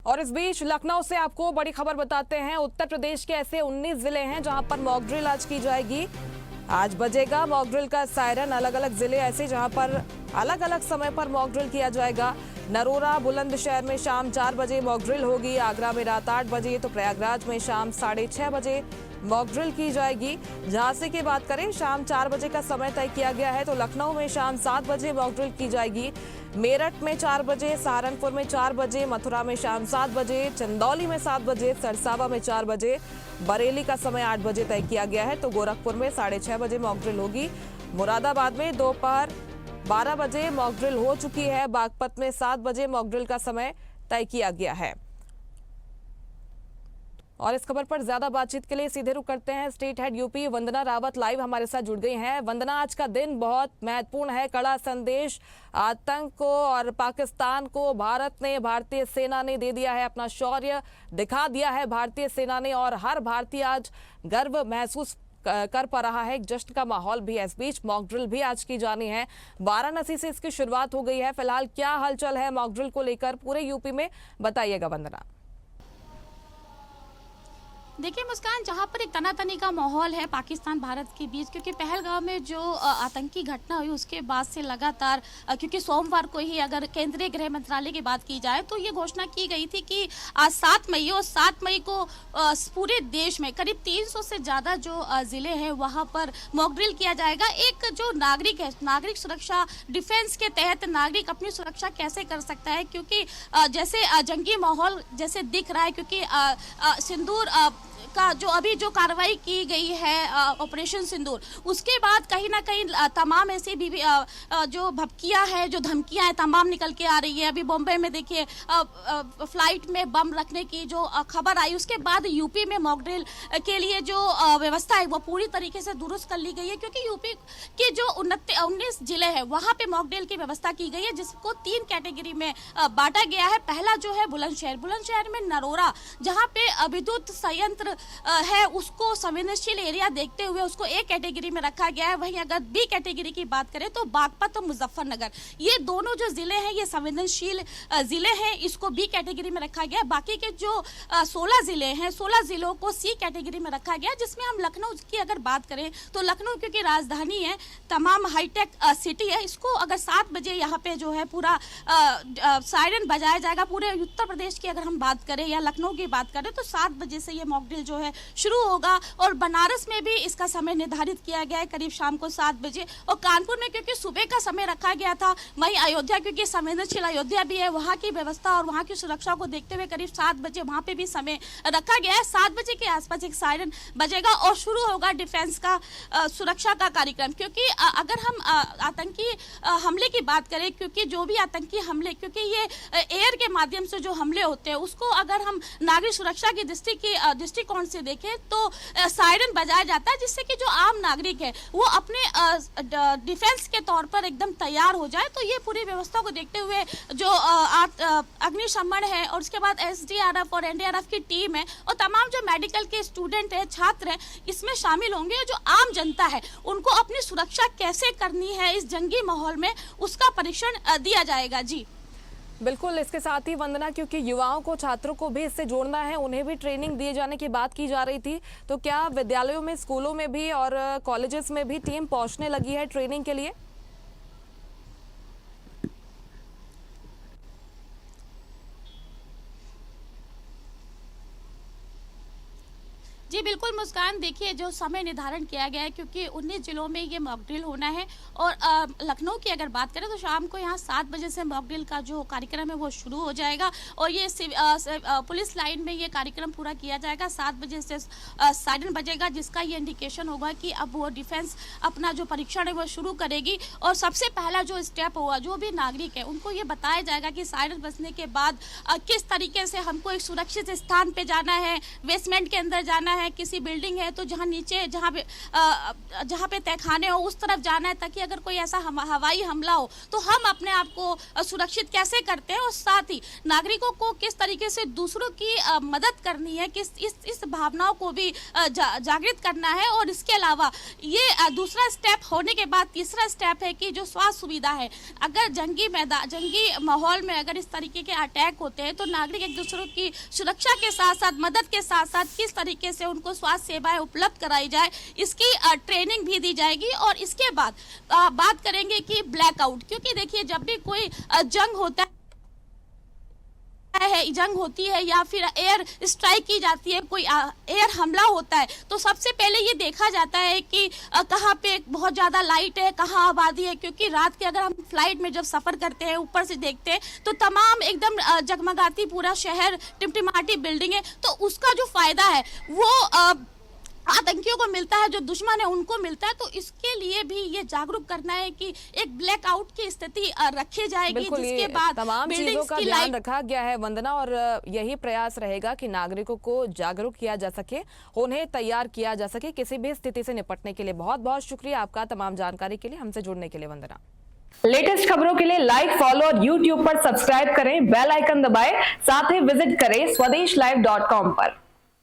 और इस बीच लखनऊ से आपको बड़ी खबर बताते हैं। उत्तर प्रदेश के ऐसे 19 जिले हैं जहां पर मॉक ड्रिल आज की जाएगी। आज बजेगा मॉक ड्रिल का सायरन। अलग अलग जिले ऐसे जहां पर अलग अलग समय पर मॉक ड्रिल किया जाएगा। नरोरा बुलंदशहर में शाम 4 बजे मॉक ड्रिल होगी। आगरा में रात 8 बजे तो प्रयागराज में शाम 6:30 बजे मॉक ड्रिल की जाएगी। झांसी की बात करें, शाम 4 बजे का समय तय किया गया है। तो लखनऊ में शाम 7 बजे मॉक ड्रिल की जाएगी। मेरठ में 4 बजे, सहारनपुर में 4 बजे, मथुरा में शाम 7 बजे, चंदौली में 7 बजे, सरसावा में 4 बजे, बरेली का समय 8 बजे तय किया गया है। तो गोरखपुर में 6:30 बजे मॉक ड्रिल होगी। मुरादाबाद में दोपहर 12 बजे मॉक ड्रिल हो चुकी है। बागपत में 7 बजे मॉक ड्रिल का समय तय किया गया है। और इस खबर पर ज्यादा बातचीत के लिए सीधे रुख करते हैं। स्टेट हेड यूपी वंदना रावत लाइव हमारे साथ जुड़ गई हैं। वंदना, आज का दिन बहुत महत्वपूर्ण है। कड़ा संदेश आतंक को और पाकिस्तान को भारतीय सेना ने दे दिया है। अपना शौर्य दिखा दिया है भारतीय सेना ने, और हर भारतीय आज गर्व महसूस कर पा रहा है। एक जश्न का माहौल भी है। इस बीच मॉक ड्रिल भी आज की जानी है। वाराणसी से इसकी शुरुआत हो गई है। फिलहाल क्या हलचल है मॉक ड्रिल को लेकर पूरे यूपी में, बताइएगा वंदना। देखिए मुस्कान, जहां पर एक तनातनी का माहौल है पाकिस्तान भारत के बीच, क्योंकि पहलगाम में जो आतंकी घटना हुई उसके बाद से लगातार, क्योंकि सोमवार को ही अगर केंद्रीय गृह मंत्रालय की बात की जाए तो ये घोषणा की गई थी कि आज 7 मई को पूरे देश में करीब 300 से ज़्यादा जो ज़िले हैं वहाँ पर मॉक ड्रिल किया जाएगा। एक जो नागरिक है, नागरिक सुरक्षा डिफेंस के तहत नागरिक अपनी सुरक्षा कैसे कर सकता है, क्योंकि जैसे जंगी माहौल जैसे दिख रहा है, क्योंकि सिंदूर का जो कार्रवाई की गई है ऑपरेशन सिंदूर, उसके बाद कहीं ना कहीं तमाम ऐसी भी जो भपकियां हैं, जो धमकियां हैं, तमाम निकल के आ रही है। अभी बॉम्बे में देखिए फ्लाइट में बम रखने की जो खबर आई, उसके बाद यूपी में मॉक ड्रिल के लिए जो व्यवस्था है वो पूरी तरीके से दुरुस्त कर ली गई है, क्योंकि यूपी के जो 19 जिले हैं वहाँ पे मॉक ड्रिल की व्यवस्था की गई है, जिसको 3 कैटेगरी में बांटा गया है। पहला जो है बुलंदशहर में नरोरा, जहाँ पे विद्युत संयंत्र है, उसको संवेदनशील एरिया देखते हुए उसको A कैटेगरी में रखा गया है। वहीं अगर B कैटेगरी की बात करें तो बागपत और मुजफ्फरनगर, ये दोनों जो जिले हैं ये संवेदनशील जिले हैं, इसको B कैटेगरी में रखा गया। बाकी के जो 16 जिले हैं, 16 जिलों को C कैटेगरी में रखा गया, जिसमें हम लखनऊ की अगर बात करें तो लखनऊ क्योंकि राजधानी है, तमाम हाईटेक सिटी है, इसको अगर 7 बजे यहाँ पे जो है पूरा सायरन बजाया जाएगा। पूरे उत्तर प्रदेश की अगर हम बात करें या लखनऊ की बात करें तो 7 बजे से ये मॉक ड्रिल जो है शुरू होगा। और बनारस में भी इसका समय निर्धारित किया गया है करीब शाम को 7 बजे, और कानपुर में क्योंकि सुबह का समय रखा गया था। वहीं अयोध्या, क्योंकि संवेदनशील अयोध्या भी है, वहां की व्यवस्था और वहां की सुरक्षा को देखते हुए करीब 7 बजे वहां पे भी समय रखा गया है। 7 बजे के आसपास एक सायरन बजेगा और शुरू होगा डिफेंस का सुरक्षा का कार्यक्रम। क्योंकि अगर हम आतंकी हमले की बात करें, क्योंकि जो भी आतंकी हमले, क्योंकि ये एयर के माध्यम से जो हमले होते हैं, उसको अगर हम नागरिक सुरक्षा की दृष्टिकोण से देखें तो सायरन बजाया जाता है, जिससे कि जो आम नागरिक है वो अपने डिफेंस के तौर पर एकदम तैयार हो जाए। तो ये पूरी व्यवस्था को देखते हुए जो अग्निशमन है और उसके बाद SDRF और NDRF की टीम है और तमाम जो मेडिकल के स्टूडेंट है, छात्र हैं, इसमें शामिल होंगे। जो आम जनता है उनको अपनी सुरक्षा कैसे करनी है इस जंगी माहौल में, उसका परीक्षण दिया जाएगा। जी बिल्कुल, इसके साथ ही वंदना, क्योंकि युवाओं को, छात्रों को भी इससे जोड़ना है, उन्हें भी ट्रेनिंग दिए जाने की बात की जा रही थी, तो क्या विद्यालयों में, स्कूलों में भी और कॉलेजेस में भी टीम पहुंचने लगी है ट्रेनिंग के लिए? जी बिल्कुल मुस्कान, देखिए जो समय निर्धारण किया गया है, क्योंकि 19 जिलों में ये मॉक ड्रिल होना है। और लखनऊ की अगर बात करें तो शाम को यहाँ 7 बजे से मॉक ड्रिल का जो कार्यक्रम है वो शुरू हो जाएगा, और ये पुलिस लाइन में ये कार्यक्रम पूरा किया जाएगा। 7 बजे से सायरन बजेगा, जिसका ये इंडिकेशन होगा कि अब वो डिफेंस अपना जो परीक्षण है वो शुरू करेगी। और सबसे पहला जो स्टेप होगा, जो भी नागरिक है उनको ये बताया जाएगा कि सायरन बजने के बाद किस तरीके से हमको एक सुरक्षित स्थान पर जाना है, बेसमेंट के अंदर जाना है, किसी बिल्डिंग है तो जहाँ नीचे जहाँ पे तहखाने हो उस तरफ जाना है, ताकि अगर कोई ऐसा हवाई हमला हो तो हम अपने आप को सुरक्षित कैसे करते हैं, और साथ ही नागरिकों को किस तरीके से दूसरों की मदद करनी है, किस इस भावनाओं को भी जागृत करना है। और इसके अलावा ये दूसरा स्टेप होने के बाद तीसरा स्टेप है कि जो स्वास्थ्य सुविधा है, अगर जंगी माहौल में अगर इस तरीके के अटैक होते हैं तो नागरिक एक दूसरे की सुरक्षा के साथ साथ मदद के साथ साथ किस तरीके से उनको स्वास्थ्य सेवाएं उपलब्ध कराई जाए, इसकी ट्रेनिंग भी दी जाएगी। और इसके बाद बात करेंगे कि ब्लैकआउट, क्योंकि देखिए जब भी कोई जंग होती है या फिर एयर स्ट्राइक की जाती है, कोई एयर हमला होता है, तो सबसे पहले ये देखा जाता है कि कहाँ पे बहुत ज़्यादा लाइट है, कहाँ आबादी है। क्योंकि रात के अगर हम फ्लाइट में जब सफ़र करते हैं ऊपर से देखते हैं तो तमाम एकदम जगमगाती पूरा शहर, टिमटिमाती बिल्डिंग है, तो उसका जो फायदा है वो आतंकियों को मिलता है, जो दुश्मन है उनको मिलता है। तो इसके लिए भी ये जागरूक करना है कि एक ब्लैकआउट की स्थिति रखी जाएगी, जिसके बाद तमाम चीजों का ध्यान रखा गया है वंदना, और यही प्रयास रहेगा कि नागरिकों को जागरूक किया जा सके, उन्हें तैयार किया जा सके किसी भी स्थिति से निपटने के लिए। बहुत बहुत शुक्रिया आपका तमाम जानकारी के लिए, हमसे जुड़ने के लिए वंदना। लेटेस्ट खबरों के लिए लाइक, फॉलो और यूट्यूब पर सब्सक्राइब करें, बेल आइकन दबाएं, साथ ही विजिट करें swedeshlive.com पर।